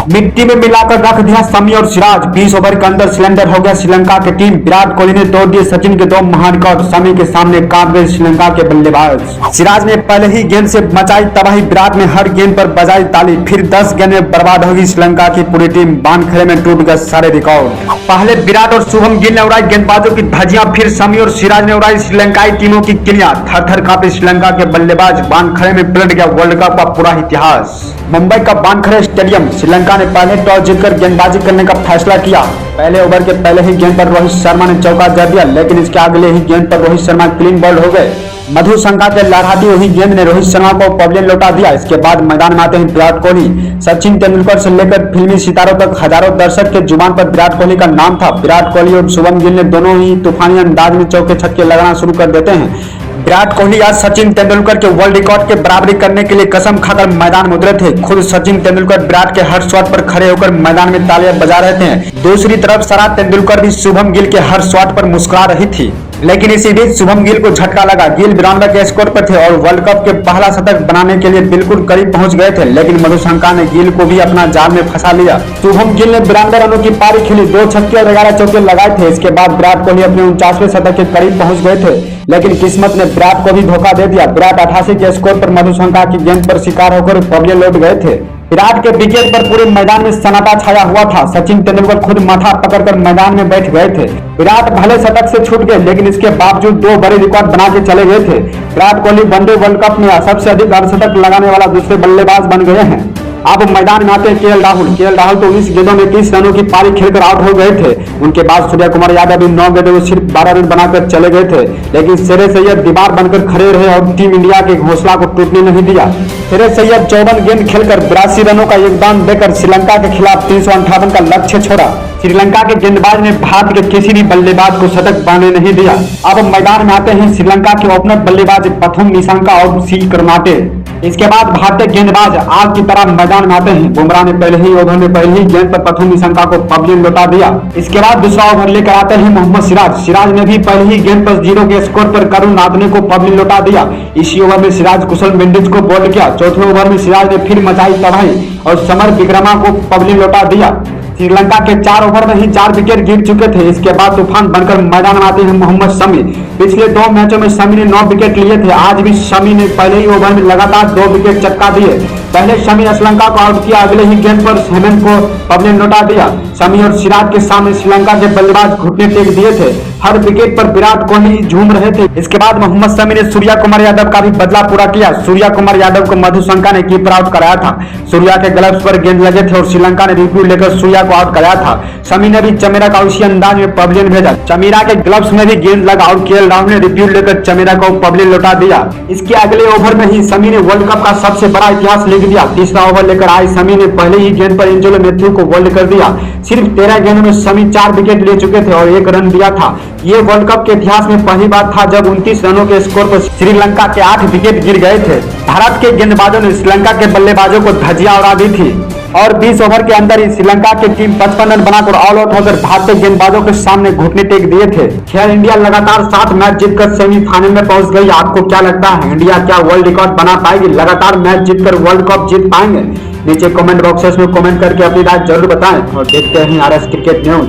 मिट्टी में मिलाकर रख दिया शमी और सिराज। 20 ओवर के अंदर सिलेंडर हो गया श्रीलंका की टीम। विराट कोहली ने तोड़ दिए सचिन के 2 महान रिकॉर्ड। शमी के सामने कांप गए श्रीलंका के बल्लेबाज। सिराज ने पहले ही गेंद से मचाई तबाही। विराट ने हर गेंद पर बजाई ताली। फिर 10 गेंद में बर्बाद होगी श्रीलंका की पूरी टीम। बानखेड़े में टूट गए सारे रिकॉर्ड। पहले विराट और शुभम गिल ने उड़ाई गेंदबाजों की धज्जियां, फिर शमी और सिराज ने उड़ाई श्रीलंकाई टीमों की किलियां। थर थर कांपे श्रीलंका के बल्लेबाज। बानखेड़े में पलट गया वर्ल्ड कप का पूरा इतिहास। मुंबई का बानखेड़े स्टेडियम। श्रीलंका ने पहले टॉस जीतकर गेंदबाजी करने का फैसला किया। पहले ओवर के पहले ही गेंद पर रोहित शर्मा ने चौका जड़ दिया, लेकिन इसके अगले ही गेंद पर रोहित शर्मा क्लीन बॉल्ड हो गए। मधु शंका के लहराती हुई गेंद ने रोहित शर्मा को पवेलियन लौटा दिया। इसके बाद मैदान में आते हैं विराट कोहली। सचिन तेंदुलकर से लेकर फिल्मी सितारों तक हजारों दर्शक के जुबान पर विराट कोहली का नाम था। विराट कोहली और शुभम गिल ने दोनों ही तूफानी अंदाज में चौके छक्के लगाना शुरू कर देते हैं। विराट कोहली आज सचिन तेंदुलकर के वर्ल्ड रिकॉर्ड के बराबरी करने के लिए कसम खाकर मैदान में उतरे थे। खुद सचिन तेंदुलकर विराट के हर शॉट पर खड़े होकर मैदान में तालियां बजा रहे थे। दूसरी तरफ सारा तेंदुलकर भी शुभम गिल के हर शॉट पर मुस्कुरा रही थी। लेकिन इसी बीच शुभम गिल को झटका लगा। गिल 92 के स्कोर पर थे और वर्ल्ड कप के पहला शतक बनाने के लिए बिल्कुल करीब पहुंच गए थे, लेकिन मधु शंका ने गिल को भी अपना जाल में फंसा लिया। शुभम गिल ने 92 रनों की पारी खेली, 2 छक्के और 11 चौके लगाए थे। इसके बाद विराट कोहली अपने 49वें शतक के करीब पहुंच गए थे, लेकिन किस्मत ने विराट को भी धोखा दे दिया। विराट 88 के स्कोर पर मधु शंका की गेंद पर शिकार होकर पवेलियन लौट गए थे। विराट के विकेट पर पूरे मैदान में सन्नाटा छाया हुआ था। सचिन तेंदुलकर खुद माथा पकड़कर मैदान में बैठ गए थे। विराट भले शतक से छूट गए, लेकिन इसके बावजूद 2 बड़े रिकॉर्ड बना के चले गए थे। Virat Kohli one day world cup में सबसे अधिक अर्धशतक लगाने वाला दूसरे बल्लेबाज बन गए हैं। अब मैदान में आते हैं केएल राहुल। केएल राहुल तो 20 गेंदों में 30 रनों की पारी खेलकर आउट हो गए थे। उनके बाद सूर्य कुमार यादव भी 9 गेंदों में सिर्फ 12 रन बनाकर चले गए थे, लेकिन शेरे सैयद दीवार बनकर खड़े रहे और टीम इंडिया के हौसला को टूटने नहीं दिया। शेरे सैयद 54 गेंद खेलकर 82 रनों का योगदान देकर श्रीलंका के खिलाफ 358 का लक्ष्य छोड़ा। श्रीलंका के गेंदबाज ने भारत के किसी भी बल्लेबाज को शतक बनाने नहीं दिया। अब मैदान में आते हैं श्रीलंका के ओपनर बल्लेबाज पथुम निशंका और सी कर्नाटे। इसके बाद भारतीय गेंदबाज आग की तरह मैदान में आते हैं। बुमराह ने पहले ही ओवर में पहली ही गेंद पर पथुम निशंका को पवेलियन लौटा दिया। इसके बाद दूसरा ओवर लेकर आते हैं मोहम्मद सिराज। सिराज ने भी पहली ही गेंद पर 0 के स्कोर पर करुण नादने को पवेलियन लौटा दिया। इसी ओवर में सिराज कुशल मेंडिस को बोल्ड किया। चौथे ओवर में सिराज ने फिर मचाई तबाही और समर विक्रमा को पवेलियन लौटा दिया। श्रीलंका के 4 ओवर में ही 4 विकेट गिर चुके थे। इसके बाद तूफान बनकर मैदान में आते हैं मोहम्मद शमी। पिछले 2 मैचों में शमी ने 9 विकेट लिए थे। आज भी शमी ने पहले ही ओवर में लगातार 2 विकेट चटका दिए। पहले शमी श्रीलंका को आउट किया, अगले ही गेंद पर हेमंत को पवेलियन लौटा दिया। शमी और सिराज के सामने श्रीलंका के बल्लेबाज घुटने टेक दिए थे। हर विकेट पर विराट कोहली झूम रहे थे। इसके बाद मोहम्मद शमी ने सूर्या कुमार यादव का भी बदला पूरा किया। सूर्या कुमार यादव को मधु शंका ने कीपर आउट कराया था। सूर्या के ग्लव्स पर गेंद लगे थे और श्रीलंका ने रिव्यू लेकर सूर्या को आउट कराया था। शमी ने भी चमेरा का उसी अंदाज में पवेलियन भेजा। चमेरा के ग्लव्स में भी गेंद लगा और केएल राहुल ने रिव्यू लेकर चमेरा को पवेलियन लौटा दिया। इसके अगले ओवर में ही शमी ने वर्ल्ड कप का सबसे बड़ा इतिहास लिख दिया। तीसरा ओवर लेकर आए शमी ने पहले ही गेंद पर एंजेलो मैथ्यू को बोल्ड कर दिया। सिर्फ 13 गेंदों में शमी 4 विकेट ले चुके थे और 1 रन दिया था। ये वर्ल्ड कप के इतिहास में पहली बार था जब 29 रनों के स्कोर पर श्रीलंका के 8 विकेट गिर गए थे। भारत के गेंदबाजों ने श्रीलंका के बल्लेबाजों को धज्जियां उड़ा दी थी और 20 ओवर के अंदर ही श्रीलंका की टीम 55 रन बनाकर ऑल आउट होकर भारतीय गेंदबाजों के सामने घुटने टेक दिए थे। खैर, इंडिया लगातार 7 मैच जीतकर सेमीफाइनल में पहुंच गई। आपको क्या लगता है, इंडिया क्या वर्ल्ड रिकॉर्ड बना पाएगी? लगातार मैच जीतकर वर्ल्ड कप जीत पाएंगे? नीचे कमेंट बॉक्सेस में कमेंट करके अपनी राय जरूर बताएं और देखते हैं आरएस क्रिकेट न्यूज।